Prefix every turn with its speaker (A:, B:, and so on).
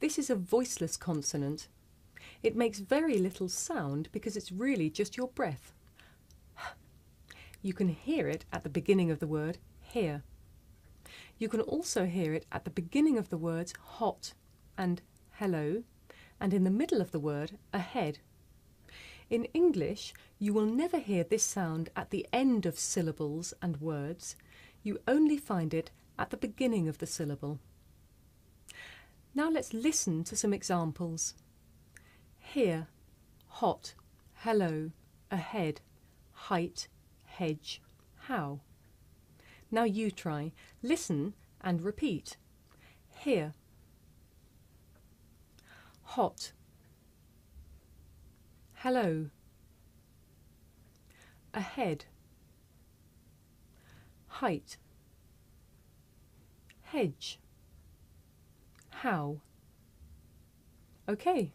A: This is a voiceless consonant. It makes very little sound because it's really just your breath. You can hear it at the beginning of the word here. You can also hear it at the beginning of the words hot and hello, and in the middle of the word ahead. In English, you will never hear this sound at the end of syllables and words. You only find it at the beginning of the syllable. Now let's listen to some examples. Here, hot, hello, ahead, height, hedge, how. Now you try. Listen and repeat. Here. Hot. Hello. Ahead. Height. Hedge. How. Okay.